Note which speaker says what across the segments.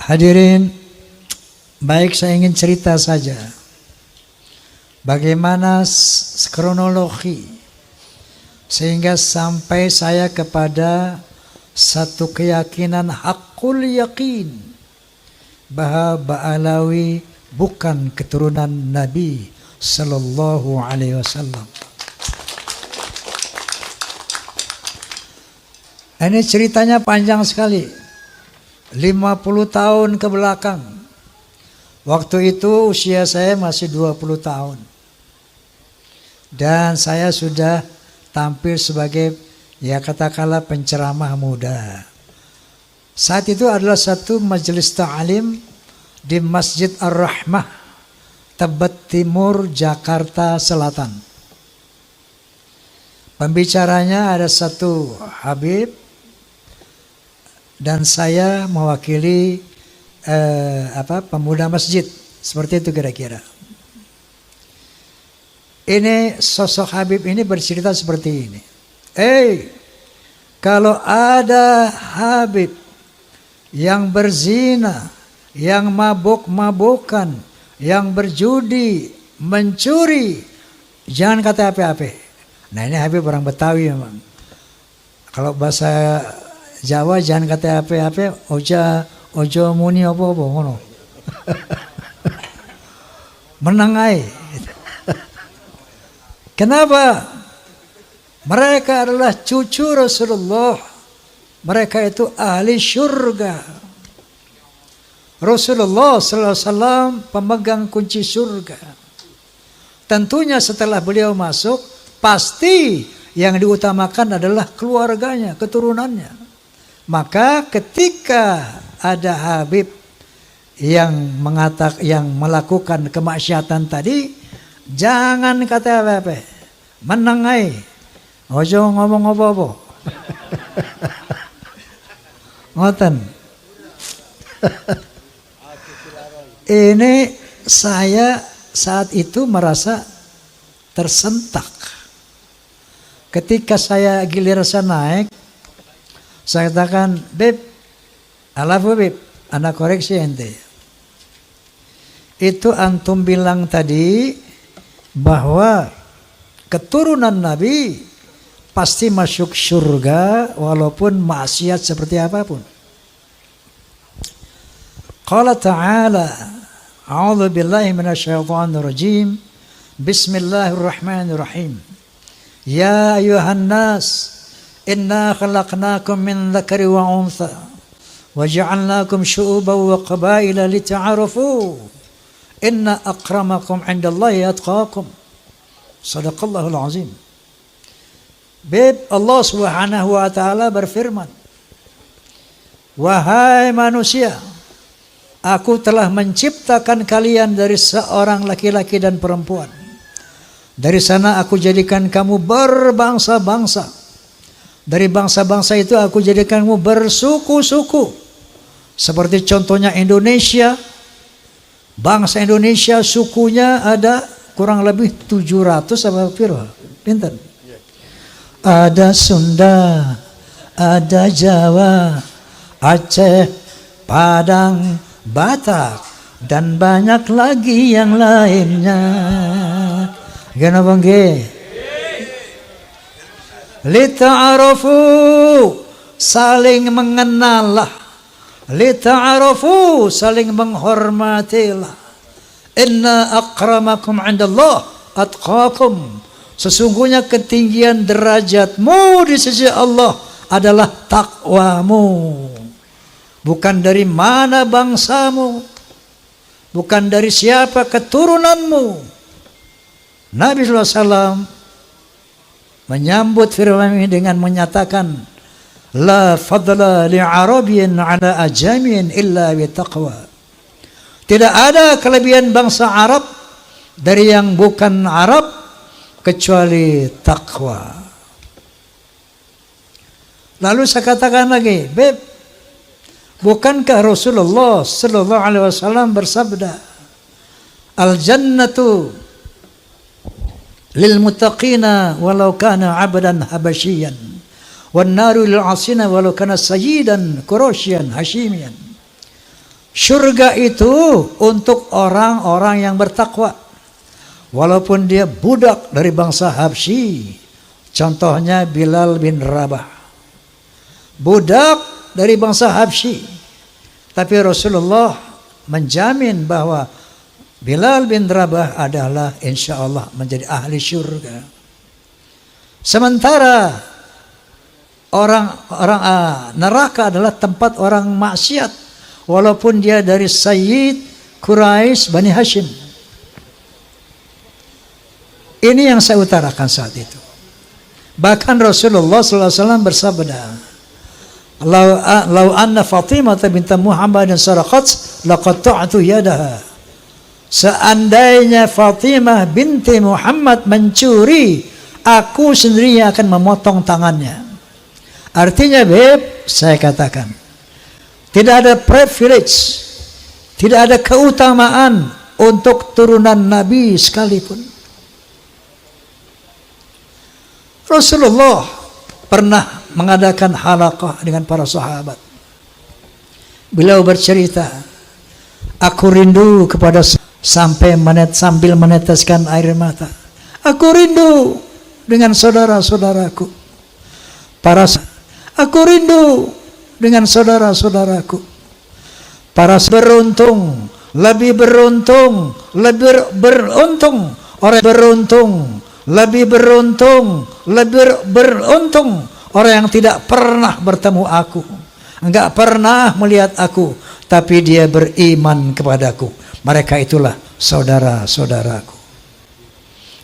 Speaker 1: Hadirin, baik saya ingin cerita saja bagaimana kronologi sehingga sampai saya kepada satu keyakinan hakul yakin bahwa Ba'alawi bukan keturunan Nabi Sallallahu Alaihi Wasallam. Ini ceritanya panjang sekali. 50 tahun ke belakang. Waktu itu usia saya masih 20 tahun. Dan saya sudah tampil sebagai ya katakanlah penceramah muda. Saat itu adalah satu majelis ta'lim di Masjid Ar-Rahmah, Tebet Timur, Jakarta Selatan. Pembicaranya ada satu Habib dan saya mewakili pemuda masjid, seperti itu kira-kira. Ini sosok Habib ini bercerita seperti ini. Kalau ada Habib yang berzina, yang mabuk-mabukan, yang berjudi, mencuri, jangan kata apa-apa. Nah ini Habib orang Betawi memang. Kalau bahasa Jawa jangan kata apa-apa, ojo muni apa-apa ngono. Menangai. Kenapa? Mereka adalah cucu Rasulullah. Mereka itu ahli surga. Rasulullah sallallahu alaihi wasallam pemegang kunci surga. Tentunya setelah beliau masuk, pasti yang diutamakan adalah keluarganya, keturunannya. Maka ketika ada Habib yang melakukan kemaksiatan tadi, jangan kata apa-apa, menengai, ojo ngomong apa-apa. Ngoten. Ini saya saat itu merasa tersentak. Ketika saya giliran naik, saya katakan, Beb, alafu Beb, anak koreksi ente. Itu antum bilang tadi bahwa keturunan Nabi pasti masuk surga walaupun maksiat seperti apapun. Qala ta'ala, a'udzu billahi minasyaitonir rajim. Bismillahirrahmanirrahim. Ya ayuhan nas, inna khalaqnakum min dzakari wa untha wa ja'alnakum syu'uban wa qabaila lita'arafu inna akramakum 'indallahi atqakum. Shadaqallahul azim. Beb, Allah Subhanahu wa taala berfirman, wahai manusia, aku telah menciptakan kalian dari seorang laki-laki dan perempuan. Dari sana aku jadikan kamu berbangsa-bangsa. Dari bangsa-bangsa itu aku jadikanmu bersuku-suku. Seperti contohnya Indonesia. Bangsa Indonesia sukunya ada kurang lebih 700 apa piro? Pinten? Ada Sunda, ada Jawa, Aceh, Padang, Batak, dan banyak lagi yang lainnya. Kenapa nggih? Lita'arafu, saling mengenallah. Lita'arafu, saling menghormatilah. Inna akramakum 'indallah atqakum. Sesungguhnya ketinggian derajatmu di sisi Allah adalah takwamu. Bukan dari mana bangsamu, bukan dari siapa keturunanmu. Nabi SAW menyambut firman ini dengan menyatakan, la fadla li'arabiyyin 'ala ajamiyyin illa bitaqwa. Tidak ada kelebihan bangsa Arab dari yang bukan Arab kecuali takwa. Lalu saya katakan lagi, Beb, bukankah Rasulullah sallallahu alaihi wasallam bersabda, al jannatu lil muttaqina walau kana 'abdan habasyian wan naru lil 'asina walau kana sayyidan quraisyan hashimian. Surga itu untuk orang-orang yang bertakwa. Walaupun dia budak dari bangsa Habsyi. Contohnya Bilal bin Rabah. Budak dari bangsa Habsyi. Tapi Rasulullah menjamin bahwa Bilal bin Rabah adalah insya Allah menjadi ahli surga. Sementara orang neraka adalah tempat orang maksiat. Walaupun dia dari Sayyid Quraisy Bani Hashim. Ini yang saya utarakan saat itu. Bahkan Rasulullah SAW bersabda, "Lau anna Fatimah binti Muhammadin saraqat laqatta'tu yadaha." Seandainya Fatimah binti Muhammad mencuri, aku sendiri akan memotong tangannya. Artinya, Beb, saya katakan, tidak ada privilege, tidak ada keutamaan untuk turunan Nabi sekalipun. Rasulullah pernah mengadakan halaqah dengan para sahabat. Beliau bercerita, aku rindu kepada sambil meneteskan air mata. Aku rindu dengan saudara-saudaraku. Aku rindu dengan saudara-saudaraku. Para beruntung, lebih beruntung, lebih beruntung, orang beruntung, lebih beruntung, lebih beruntung orang yang tidak pernah bertemu aku, enggak pernah melihat aku, tapi dia beriman kepadaku. Mereka itulah saudara-saudaraku.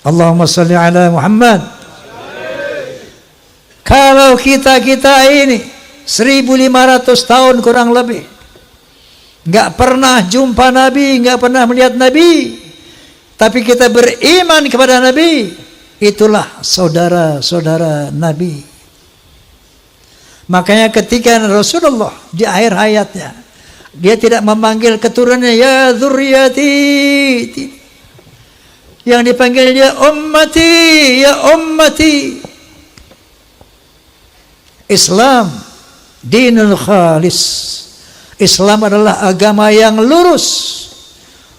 Speaker 1: Allahumma salli ala Muhammad. Kalau kita ini 1500 tahun kurang lebih nggak pernah jumpa Nabi, nggak pernah melihat Nabi, tapi kita beriman kepada Nabi, itulah saudara-saudara Nabi. Makanya ketika Rasulullah di akhir hayatnya, dia tidak memanggil keturunannya ya dzurriyyati, yang dipanggil dia ummati, ya ummati. Islam dinul khalis. Islam adalah agama yang lurus.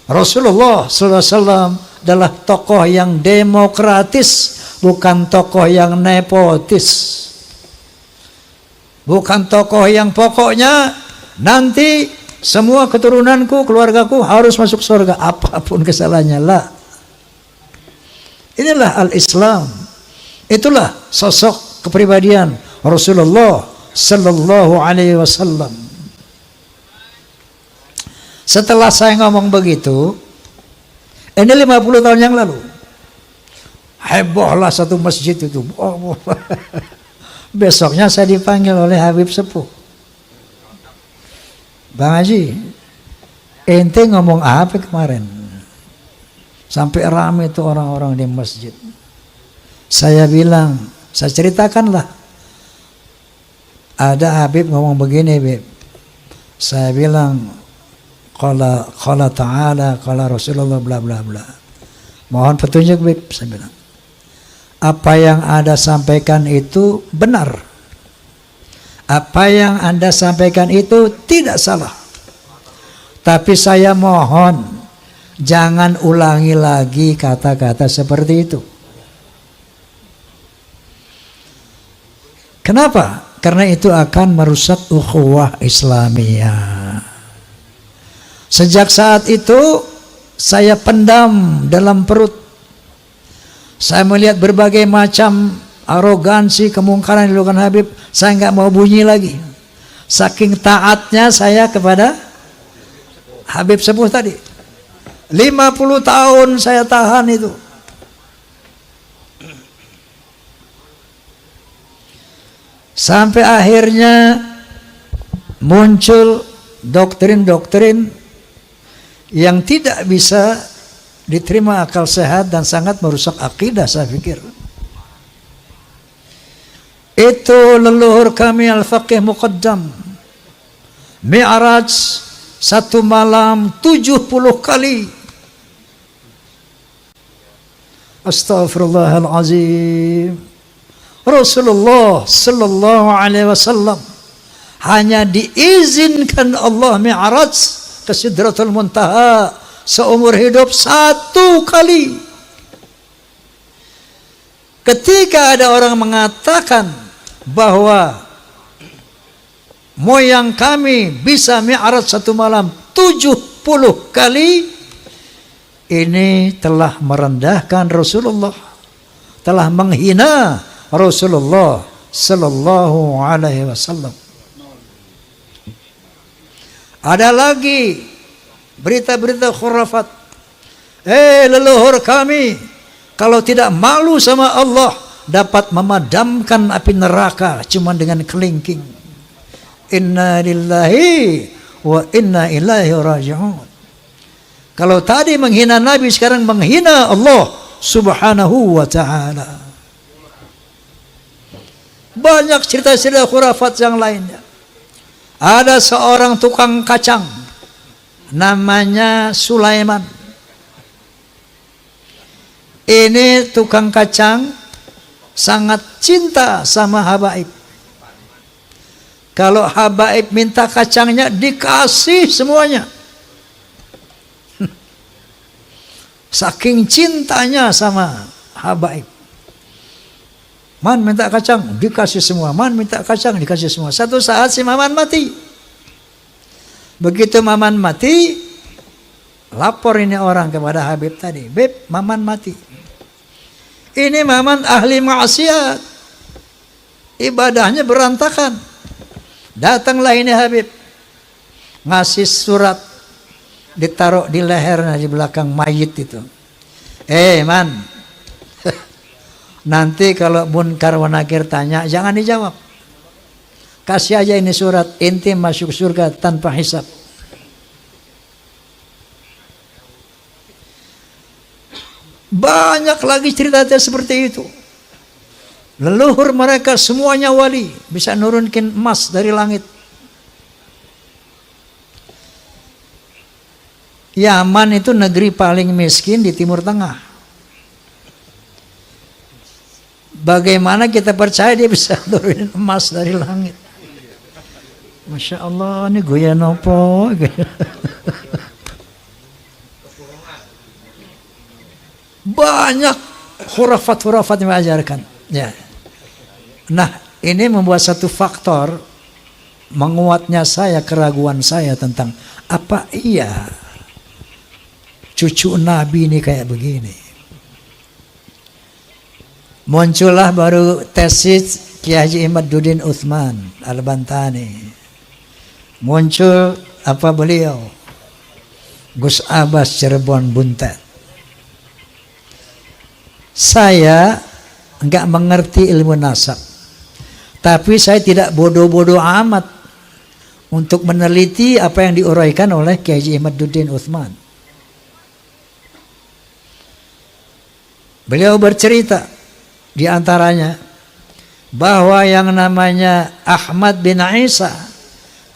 Speaker 1: Rasulullah SAW adalah tokoh yang demokratis, bukan tokoh yang nepotis. Bukan tokoh yang pokoknya nanti semua keturunanku, keluargaku harus masuk surga apapun kesalahannya. Lah. Inilah al-Islam. Itulah sosok kepribadian Rasulullah sallallahu alaihi wasallam. Setelah saya ngomong begitu, ini 50 tahun yang lalu, hebohlah satu masjid itu. Besoknya saya dipanggil oleh Habib Sepuh. Bang Haji, ente ngomong apa kemarin? Sampai ramai itu orang-orang di masjid. Saya bilang, saya ceritakanlah. Ada Habib ngomong begini, Beb. Saya bilang, qala ta'ala, qala Rasulullah, bla bla bla. Mohon petunjuk, Beb, saya bilang. Apa yang Anda sampaikan itu benar. Apa yang Anda sampaikan itu tidak salah. Tapi saya mohon, jangan ulangi lagi kata-kata seperti itu. Kenapa? Karena itu akan merusak ukhuwah Islamiyah. Sejak saat itu saya pendam dalam perut. Saya melihat berbagai macam arogansi, kemungkaran yang dilakukan Habib. Saya nggak mau bunyi lagi. Saking taatnya saya kepada Habib Sepuh tadi. 50 tahun saya tahan itu. Sampai akhirnya muncul doktrin-doktrin yang tidak bisa diterima akal sehat dan sangat merusak akidah, saya pikir. Itu leluhur kami Al-Faqih Muqaddam, Mi'raj satu malam 70 kali. Astaghfirullahalazim. Rasulullah sallallahu alaihi wasallam hanya diizinkan Allah Mi'raj ke Sidratul Muntaha seumur hidup 1 kali. Ketika ada orang mengatakan bahwa moyang kami bisa mi'raj 1 malam 70 kali, ini telah merendahkan Rasulullah, telah menghina Rasulullah sallallahu alaihi wasallam. Ada lagi berita-berita khurafat. Leluhur kami kalau tidak malu sama Allah dapat memadamkan api neraka cuma dengan kelingking. Inna lillahi wa inna ilaihi raji'un. Kalau tadi menghina Nabi, sekarang menghina Allah subhanahu wa ta'ala. Banyak cerita-cerita khurafat yang lainnya. Ada seorang tukang kacang namanya Sulaiman. Ini tukang kacang sangat cinta sama habaib. Kalau habaib minta kacangnya dikasih semuanya. Saking cintanya sama habaib. Man minta kacang, dikasih semua. Man minta kacang, dikasih semua. Satu saat si Maman mati. Begitu Maman mati, lapor ini orang kepada Habib tadi. Beb, Maman mati. Ini Maman ahli maksiat. Ibadahnya berantakan. Datanglah ini Habib. Ngasih surat. Ditaruh di lehernya di belakang mayit itu. Man. Nanti kalau Munkar wa Nakir tanya, jangan dijawab. Kasih aja ini surat, inti masuk surga tanpa hisab. Banyak lagi cerita seperti itu. Leluhur mereka semuanya wali, bisa nurunkin emas dari langit. Yaman itu negeri paling miskin di Timur Tengah. Bagaimana kita percaya dia bisa turunin emas dari langit? Masya Allah, ini goyang apa? Banyak khurafat-khurafat yang mengajarkan. Ya. Nah, ini membuat satu faktor menguatnya saya, keraguan saya tentang apa iya cucu Nabi ini kayak begini. Muncullah baru tesis Kiai Haji Imaduddin Utsman Al-Bantani. Muncul apa beliau? Gus Abbas Cirebon Buntet. Saya enggak mengerti ilmu nasab. Tapi saya tidak bodoh-bodoh amat untuk meneliti apa yang diuraikan oleh Kiai Haji Imaduddin Utsman. Beliau bercerita di antaranya bahwa yang namanya Ahmad bin Isa,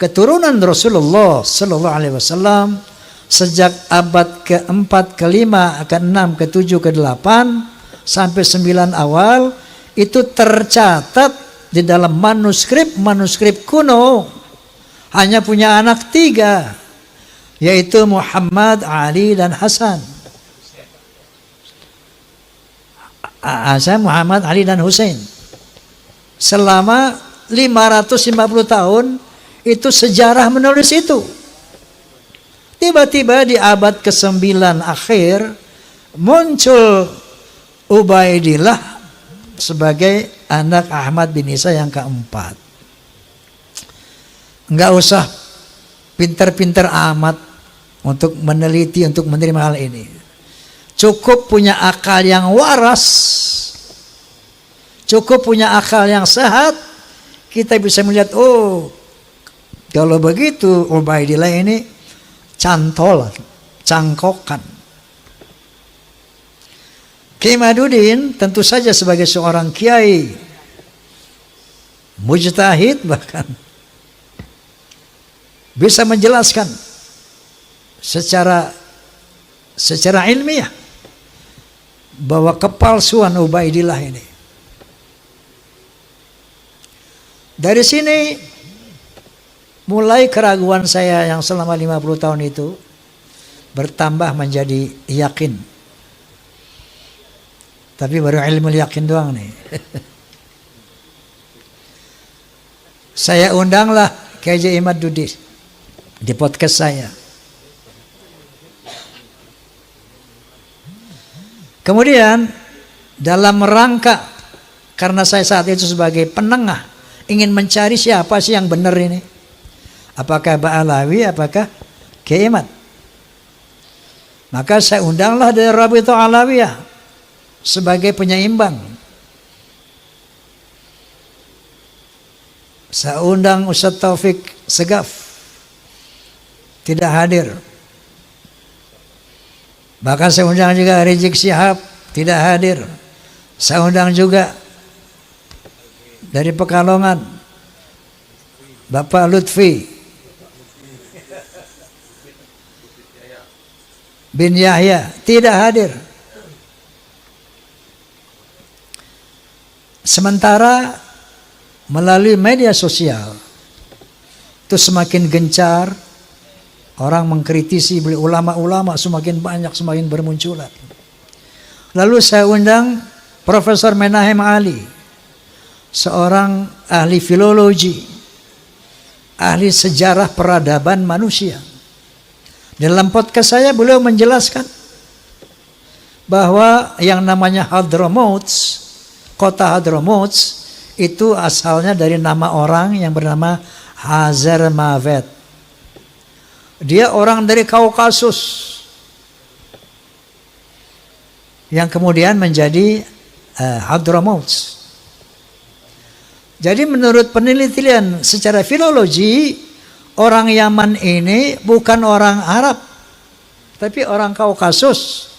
Speaker 1: keturunan Rasulullah sallallahu alaihi wasallam, sejak abad ke-4, ke-5, ke-6, ke-7, ke-8 sampai 9 awal itu tercatat di dalam manuskrip kuno, hanya punya anak 3, yaitu Muhammad, Ali, dan Hasan. Muhammad, Ali, dan Hussein. Selama 550 tahun itu sejarah menulis itu. Tiba-tiba di abad ke-9 akhir muncul Ubaidillah sebagai anak Ahmad bin Isa yang keempat. Enggak usah pinter-pinter amat untuk meneliti, untuk menerima hal ini. Cukup punya akal yang waras, cukup punya akal yang sehat, kita bisa melihat, oh kalau begitu Ubaidillah ini cantol, cangkokan. Kiai Imaduddin tentu saja sebagai seorang kiai mujtahid, bahkan bisa menjelaskan secara ilmiah bahwa kepalsuan Ubaidillah ini. Dari sini mulai keraguan saya yang selama 50 tahun itu bertambah menjadi yakin. Tapi baru ilmu yakin doang nih. Saya undanglah KJ Imad Dudi di podcast saya. Kemudian dalam rangka, karena saya saat itu sebagai penengah ingin mencari siapa sih yang benar ini, apakah Ba'alawi, apakah Kiai Imad. Maka saya undanglah dari Rabithah Alawiyah sebagai penyeimbang. Saya undang Ustaz Taufik Segaf, tidak hadir. Bahkan saya undang juga Rizik Syihab, tidak hadir. Saya undang juga dari Pekalongan Bapak Lutfi bin Yahya, tidak hadir. Sementara melalui media sosial itu semakin gencar, orang mengkritisi beliau, ulama-ulama semakin banyak, semakin bermunculan. Lalu saya undang Profesor Menahem Ali, seorang ahli filologi, ahli sejarah peradaban manusia. Dalam podcast saya beliau menjelaskan bahwa yang namanya Hadramaut, kota Hadramaut itu asalnya dari nama orang yang bernama Hazarmavet. Dia orang dari Kaukasus yang kemudian menjadi Hadramaut. Jadi menurut penelitian secara filologi, orang Yaman ini bukan orang Arab, tapi orang Kaukasus.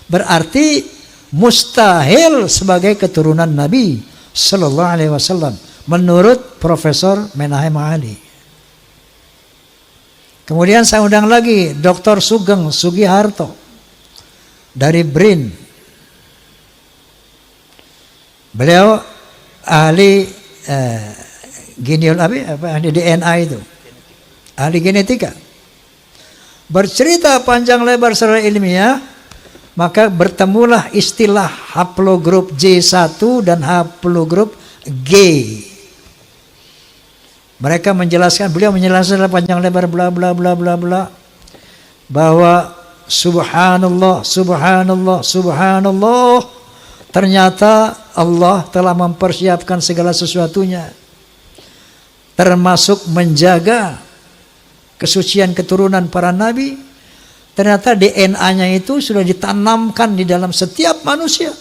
Speaker 1: Berarti mustahil sebagai keturunan Nabi Sallallahu Alaihi Wasallam menurut Profesor Menahem Ali. Kemudian saya undang lagi Dr. Sugeng Sugiharto dari BRIN. Beliau ahli ahli DNA itu, ahli genetika. Bercerita panjang lebar secara ilmiah, maka bertemulah istilah haplogrup J1 dan haplogrup G. Mereka menjelaskan, beliau menjelaskan panjang lebar bla bla bla bla bla, bahwa subhanallah, subhanallah, subhanallah, ternyata Allah telah mempersiapkan segala sesuatunya, termasuk menjaga kesucian keturunan para nabi. Ternyata DNA-nya itu sudah ditanamkan di dalam setiap manusia.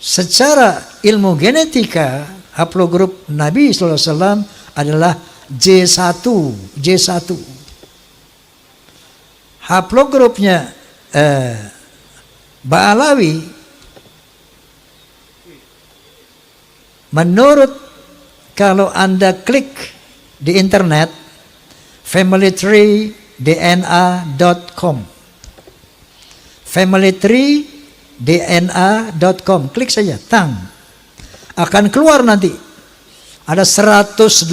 Speaker 1: Secara ilmu genetika, haplogrup Nabi SAW adalah J1. Haplogrupnya Ba'alawi, menurut kalau Anda klik di internet familytreedna.com, familytreedna.com, klik saja, tang, akan keluar nanti ada 180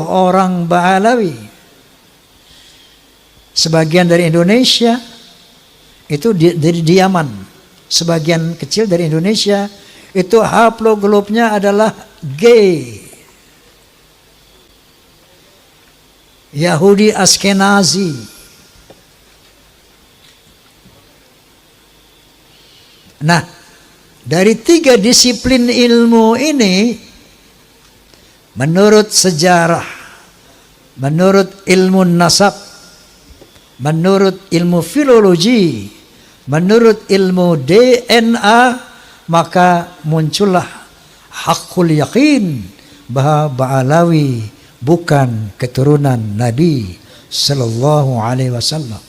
Speaker 1: orang Ba'alawi, sebagian dari Indonesia, itu dari Yaman, sebagian kecil dari Indonesia, itu haplogrupnya adalah G. Yahudi Askenazi. Nah, dari 3 disiplin ilmu ini, menurut sejarah, menurut ilmu nasab, menurut ilmu filologi, menurut ilmu DNA, maka muncullah hakul yakin bahwa Ba'alawi bukan keturunan Nabi Sallallahu Alaihi Wasallam.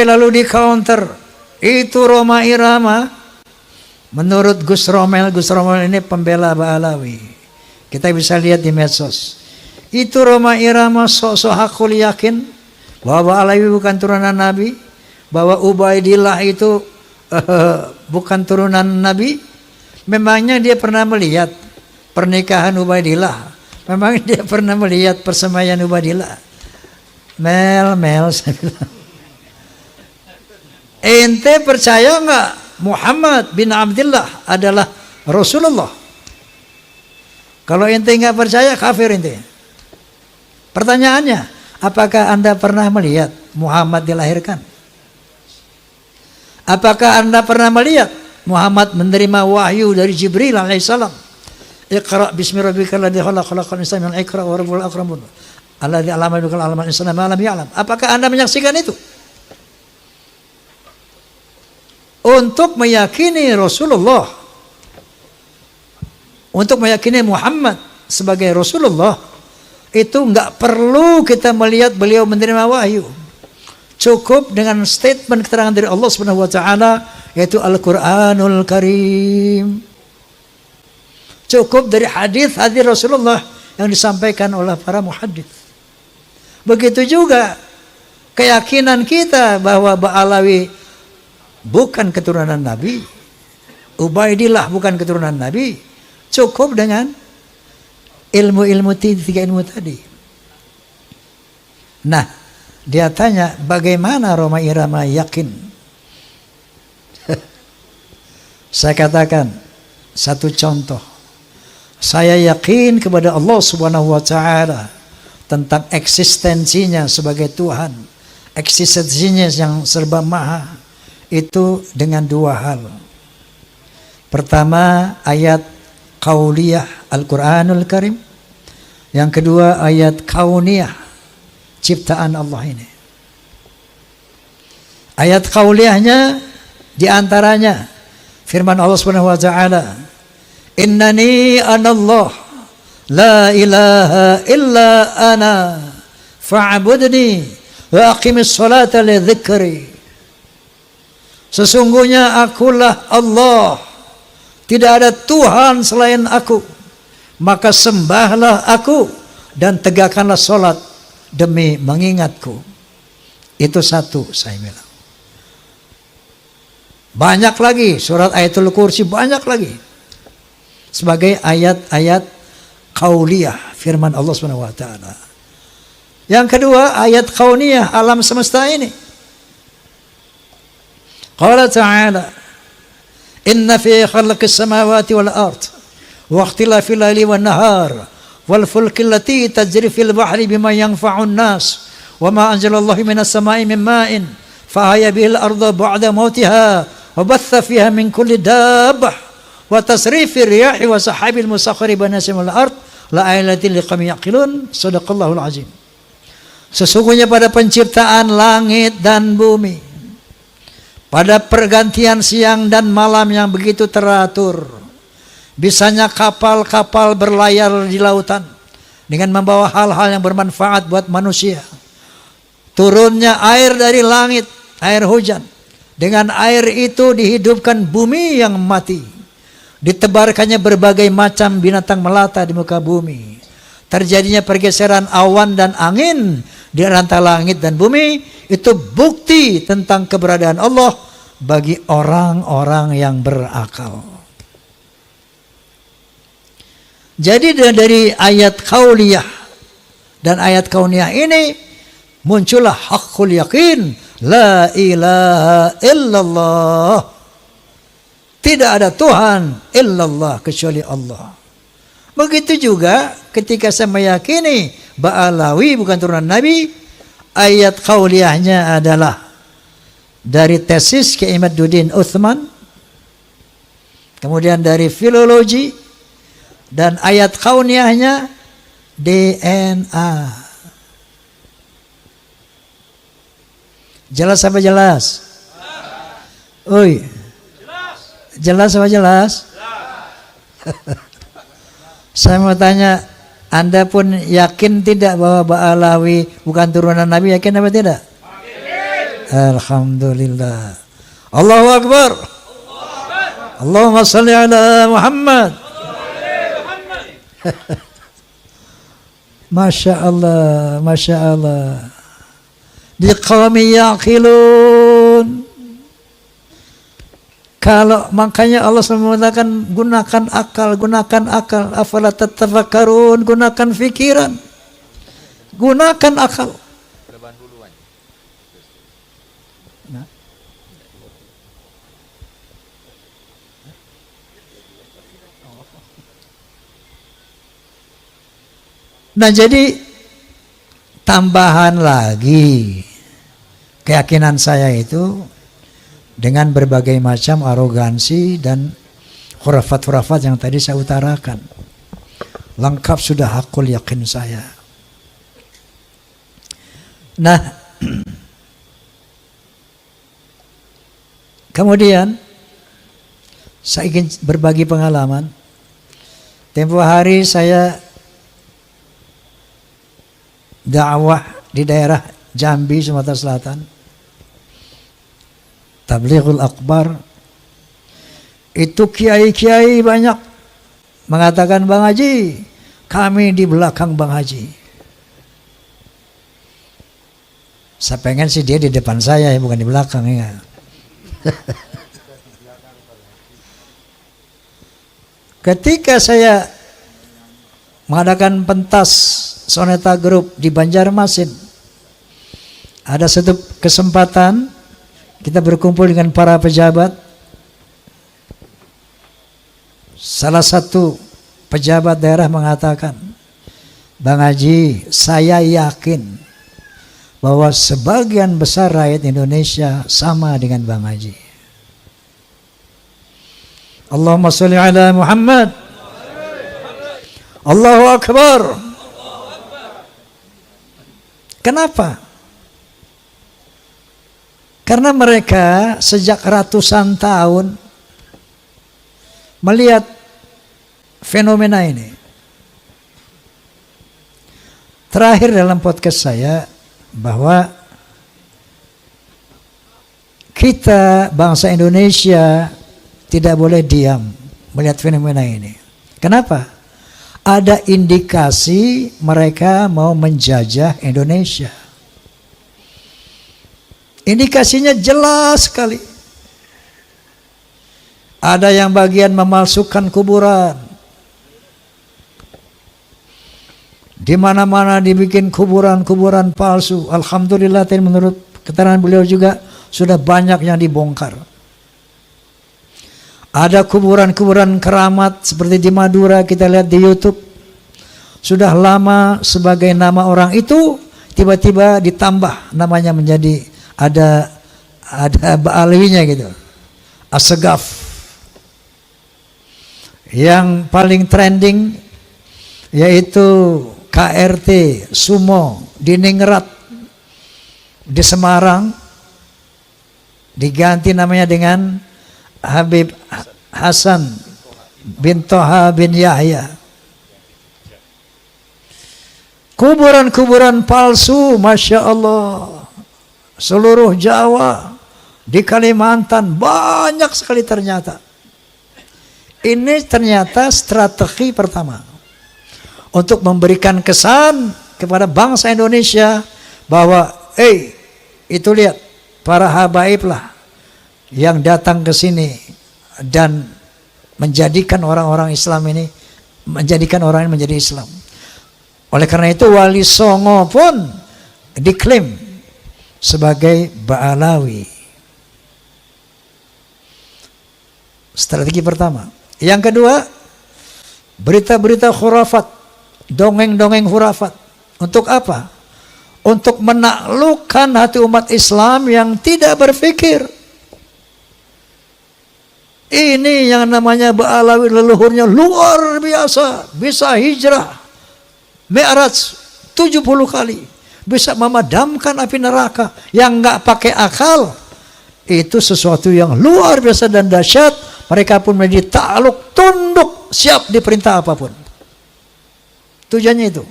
Speaker 1: Lalu di counter itu Roma Irama, menurut Gus Romel ini pembela Ba'alawi. Kita bisa lihat di medsos. Itu Roma Irama sok-sok hakul yakin bahwa Ba'alawi bukan turunan Nabi, bahwa Ubaidillah itu bukan turunan Nabi. Memangnya dia pernah melihat pernikahan Ubaidillah? Memangnya dia pernah melihat persemaian Ubaidillah? Mel, saya bilang. Ente percaya nggak Muhammad bin Abdullah adalah Rasulullah? Kalau ente nggak percaya, kafir ente. Pertanyaannya, apakah Anda pernah melihat Muhammad dilahirkan? Apakah Anda pernah melihat Muhammad menerima wahyu dari Jibril alaihissalam? Iqra bismi rabbikal ladzi khalaq, khalaqal insana min 'alaq, wa rabbul akram alladzi 'allama bil qalam 'allama al-insana ma lam ya'lam. Apakah Anda menyaksikan itu? Untuk meyakini Rasulullah, untuk meyakini Muhammad sebagai Rasulullah, itu nggak perlu kita melihat beliau menerima wahyu. Cukup dengan statement keterangan dari Allah Subhanahu wa taala, yaitu Al-Qur'anul Karim. Cukup dari hadis-hadis Rasulullah yang disampaikan oleh para muhaddits. Begitu juga keyakinan kita bahwa Ba'alawi bukan keturunan Nabi, Ubaidillah bukan keturunan Nabi, cukup dengan ilmu-ilmu tiga ilmu tadi. Nah, dia tanya, bagaimana Roma Irama yakin? Saya katakan satu contoh. Saya yakin kepada Allah Subhanahu wa taala tentang eksistensinya sebagai Tuhan, eksistensinya yang serba maha, itu dengan dua hal. Pertama, ayat qauliyah Al-Qur'anul Karim. Yang kedua, ayat kauniyah, ciptaan Allah ini. Ayat qauliyahnya diantaranya firman Allah Subhanahu wa taala, innani anallah la ilaha illa ana fa'budni wa aqimis salata li dzikri. Sesungguhnya akulah Allah, tidak ada Tuhan selain aku, maka sembahlah aku dan tegakkanlah solat demi mengingatku. Itu satu, saya bilang. Banyak lagi, surat Ayatul Kursi banyak lagi. Sebagai ayat-ayat qauliyah, firman Allah SWT. Yang kedua, ayat kauniyah, alam semesta ini. Qala ta'ala, inna fi khalqis samawati wal ard wa ikhtilafil laili wan nahar wal fulki allati tajri fil bahri bima yanfa'un nas wa ma anzalallahu minas samai min ma'in fa ahya bihil arda ba'da mautiha wa batha fiha min kulli dabbah wa tasrifir riyahi wa sahabil musakhkhari baina samai wal ard la ayatin liqaumin yaqilun. Shadaqallahul azim. Sesungguhnya pada penciptaan langit dan bumi, pada pergantian siang dan malam yang begitu teratur, bisanya kapal-kapal berlayar di lautan dengan membawa hal-hal yang bermanfaat buat manusia. Turunnya air dari langit, air hujan. Dengan air itu dihidupkan bumi yang mati. Ditebarkannya berbagai macam binatang melata di muka bumi. Terjadinya pergeseran awan dan angin di antara langit dan bumi, itu bukti tentang keberadaan Allah bagi orang-orang yang berakal. Jadi dari ayat qauliyah dan ayat kauniyah ini muncullah haqqul yakin, la ilaha illallah. Tidak ada Tuhan illallah kecuali Allah. Begitu juga ketika saya meyakini Ba'alawi bukan turunan Nabi, ayat qauliyahnya adalah dari tesis Kiai Imaduddin Utsman, kemudian dari filologi, dan ayat kauniyahnya DNA. Jelas apa jelas? Oi. Jelas apa jelas? Saya mau tanya, Anda pun yakin tidak bahwa Ba'alawi bukan turunan Nabi? Yakin apa tidak? Alhamdulillah. Allahu Akbar. Allahumma salli ala Muhammad. Masya Allah, Masya Allah. Biqawmi yaqilun. Kalau makanya Allah selalu mengatakan gunakan akal, afala tatafakkarun, gunakan pikiran, gunakan akal. Nah jadi tambahan lagi keyakinan saya itu dengan berbagai macam arogansi dan khurafat-khurafat yang tadi saya utarakan. Lengkap sudah hakul yakin saya. Nah, kemudian saya ingin berbagi pengalaman. Tempo hari saya dakwah di daerah Jambi, Sumatera Selatan. Tablighul Akbar. Itu kiai-kiai banyak mengatakan, Bang Haji, kami di belakang Bang Haji. Saya pengen sih dia di depan saya, bukan di belakang ya. Ketika saya mengadakan pentas Soneta Group di Banjarmasin, ada satu kesempatan kita berkumpul dengan para pejabat. Salah satu pejabat daerah mengatakan, Bang Haji, saya yakin bahwa sebagian besar rakyat Indonesia sama dengan Bang Haji. Allahumma sholli ala Muhammad. Allahu Akbar. Kenapa? Karena mereka sejak ratusan tahun melihat fenomena ini. Terakhir dalam podcast saya bahwa kita bangsa Indonesia tidak boleh diam melihat fenomena ini. Kenapa? Ada indikasi mereka mau menjajah Indonesia. Indikasinya jelas sekali. Ada yang bagian memalsukan kuburan. Di mana-mana dibikin kuburan-kuburan palsu. Alhamdulillah, menurut keterangan beliau juga sudah banyak yang dibongkar. Ada kuburan-kuburan keramat seperti di Madura, kita lihat di YouTube. Sudah lama sebagai nama orang itu tiba-tiba ditambah namanya menjadi ada ba'alwinya gitu. Asegaf. Yang paling trending yaitu KRT Sumo di Ningrat di Semarang, diganti namanya dengan Habib Hasan bin Toha bin Yahya. Kuburan-kuburan palsu, Masya Allah, seluruh Jawa, di Kalimantan banyak sekali ternyata. Ini ternyata strategi pertama untuk memberikan kesan kepada bangsa Indonesia bahwa itu lihat para habaib lah yang datang ke sini dan menjadikan orang-orang Islam ini, menjadikan orang ini menjadi Islam. Oleh karena itu Wali Songo pun diklaim sebagai Ba'alawi. Strategi pertama. Yang kedua, berita-berita khurafat, dongeng-dongeng khurafat. Untuk apa? Untuk menaklukkan hati umat Islam yang tidak berpikir. Ini yang namanya Ba'alawi, leluhurnya luar biasa, bisa hijrah Mi'raj 70 kali, bisa memadamkan api neraka yang nggak pakai akal. Itu sesuatu yang luar biasa dan dahsyat. Mereka pun menjadi takluk, tunduk, siap diperintah apapun. Tujuannya itu.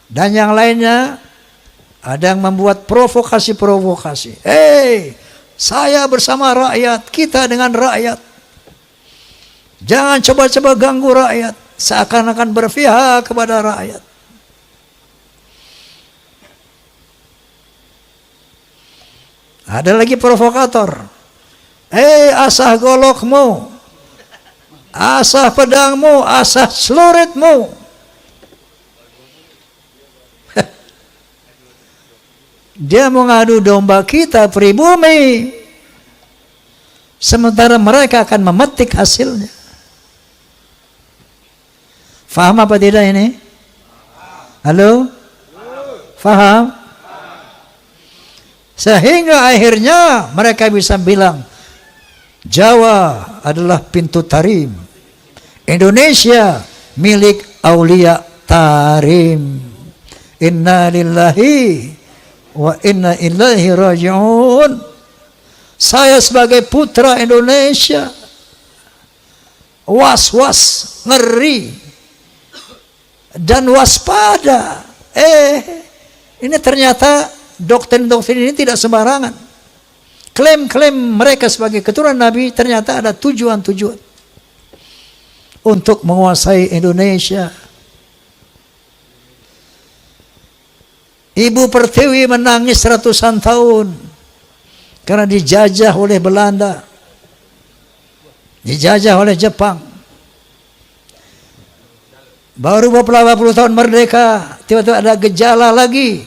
Speaker 1: Dan yang lainnya ada yang membuat provokasi-provokasi. Saya bersama rakyat, kita dengan rakyat. Jangan coba-coba ganggu rakyat. Seakan-akan berpihak kepada rakyat. Ada lagi provokator. Asah golokmu, asah pedangmu, asah celuritmu. Dia mengadu domba kita pribumi, sementara mereka akan memetik hasilnya. Faham apa tidak ini? Halo? Faham? Sehingga akhirnya mereka bisa bilang, Jawa adalah pintu tarim, Indonesia milik Aulia Tarim. Inna lillahi wa inna ilaihi raji'un. Saya sebagai putra Indonesia was-was, ngeri dan waspada. Ini ternyata doktrin-doktrin ini tidak sembarangan. Klaim-klaim mereka sebagai keturunan Nabi ternyata ada tujuan-tujuan untuk menguasai Indonesia. Ibu Pertiwi menangis ratusan tahun karena dijajah oleh Belanda, dijajah oleh Jepang. Baru beberapa puluh tahun merdeka, tiba-tiba ada gejala lagi,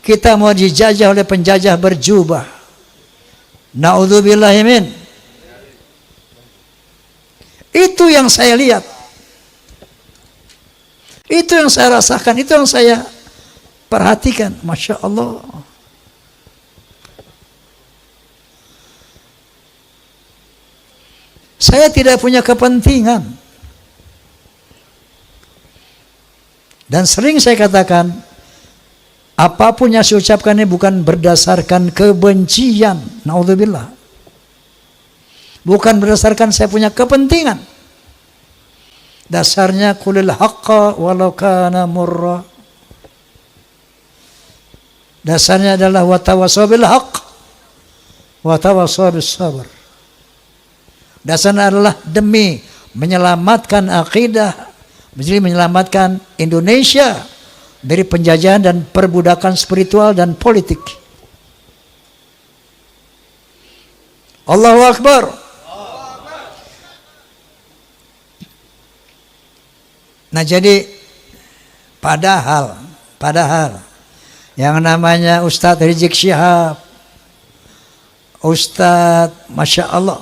Speaker 1: kita mau dijajah oleh penjajah berjubah. Na'udzubillahi min. Itu yang saya lihat, itu yang saya rasakan, itu yang saya perhatikan. Masya Allah. Saya tidak punya kepentingan, dan sering saya katakan, apapun yang saya ucapkan ini bukan berdasarkan kebencian, naudzubillah. Bukan berdasarkan saya punya kepentingan. Dasarnya qulil haqqa walau kana murra. Dasarnya adalah watawassaw bil haqq watawassaw bis sabr. Dasarnya adalah demi menyelamatkan akidah, jadi menyelamatkan Indonesia dari penjajahan dan perbudakan spiritual dan politik. Allahu Akbar. Nah jadi padahal yang namanya Ustadz Rizik Syihab, Ustadz Masya Allah,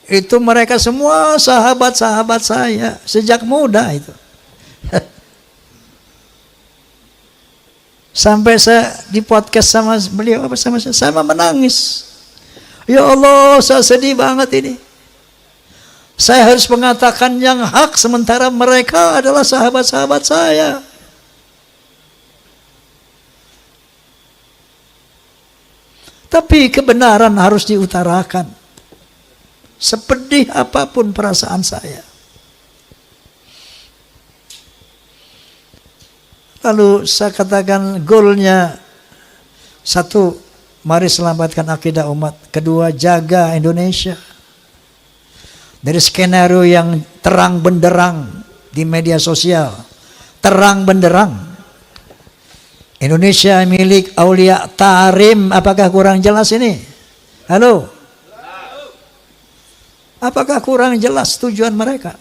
Speaker 1: itu mereka semua sahabat-sahabat saya sejak muda itu. Sampai saya di podcast sama beliau sama saya menangis. Ya Allah, saya sedih banget ini. Saya harus mengatakan yang hak sementara mereka adalah sahabat-sahabat saya. Tapi kebenaran harus diutarakan. Sepedih apapun perasaan saya. Lalu saya katakan goalnya, satu, mari selamatkan akidah umat. Kedua, jaga Indonesia dari skenario yang terang benderang di media sosial. Terang benderang, Indonesia milik Aulia Tarim. Apakah kurang jelas ini? Halo? Apakah kurang jelas tujuan mereka?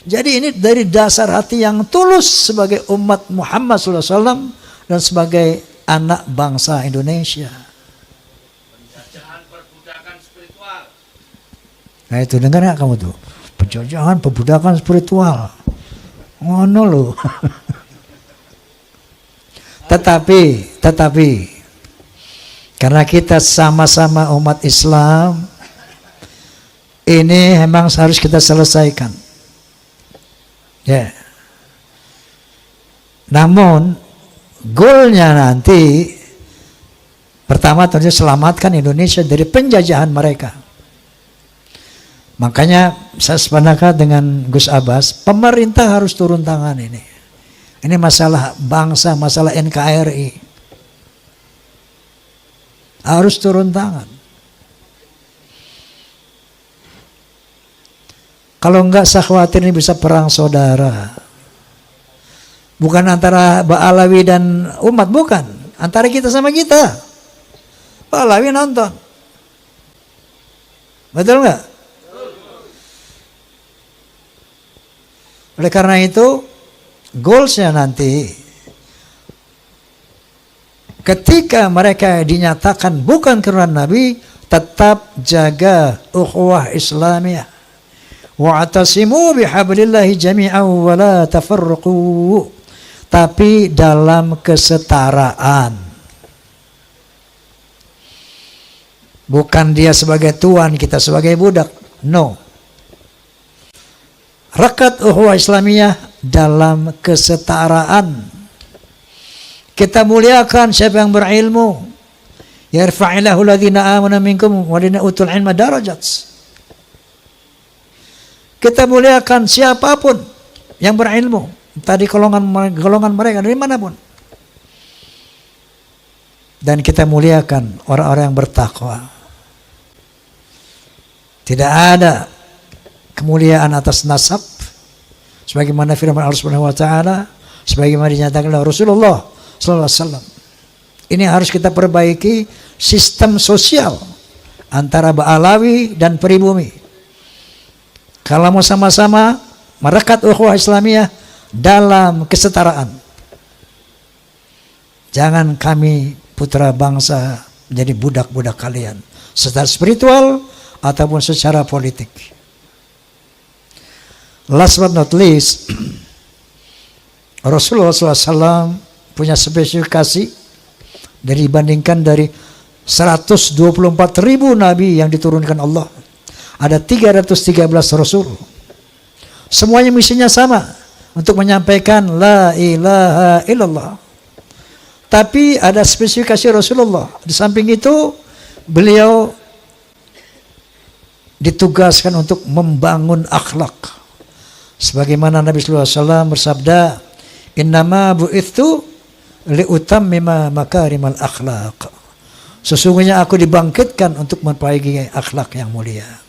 Speaker 1: Jadi ini dari dasar hati yang tulus sebagai umat Muhammad SAW dan sebagai anak bangsa Indonesia.
Speaker 2: Penjajahan perbudakan spiritual.
Speaker 1: Nah itu dengar nggak kamu tuh? Penjajahan perbudakan spiritual. Ngono loh. Tetapi karena kita sama-sama umat Islam, ini memang harus kita selesaikan. Ya. Namun goalnya nanti pertama tentu selamatkan Indonesia dari penjajahan mereka. Makanya saya sepakat dengan Gus Abbas, pemerintah harus turun tangan ini. Ini masalah bangsa, masalah NKRI. Harus turun tangan. Kalau enggak saya khawatir ini bisa perang saudara. Bukan antara Ba'alawi dan umat, bukan. antara kita sama kita. Pahlawi nonton. Betul nggak? Oleh karena itu, goalsnya nanti, ketika mereka dinyatakan bukan keturunan Nabi, tetap jaga ukhuwah Islamiyah. Wa'tasimu bihablillahi jami'an wa la tafarraqu. Tapi dalam kesetaraan. Bukan dia sebagai tuan, kita sebagai budak. No. Rekat ukhuwah Islamiyah dalam kesetaraan. Kita muliakan siapa yang berilmu. Yarfa'illahu alladhina amanu minkum walladhina utul ilma darajat. Kita muliakan siapapun yang berilmu, tadi golongan mereka dari manapun. Dan kita muliakan orang-orang yang bertakwa. Tidak ada kemuliaan atas nasab, sebagaimana firman Allah Subhanahu wa taala, sebagaimana dinyatakan oleh Rasulullah sallallahu alaihi wasallam. Ini harus kita perbaiki sistem sosial antara Ba'alawi dan pribumi. Kalau mau sama-sama merekat ukhuwah Islamiyah dalam kesetaraan. Jangan kami putra bangsa menjadi budak-budak kalian, secara spiritual ataupun secara politik. Last but not least, Rasulullah SAW punya spesifikasi dibandingkan dari 124.000 nabi yang diturunkan Allah. Ada 313 Rasul. Semuanya misinya sama, untuk menyampaikan la ilaha illallah. Tapi ada spesifikasi Rasulullah. Di samping itu, beliau ditugaskan untuk membangun akhlak. Sebagaimana Nabi sallallahu alaihi wasallam bersabda, "Innama bu'itsu liutammima makarimal akhlaq." Sesungguhnya aku dibangkitkan untuk memperbaiki akhlak yang mulia.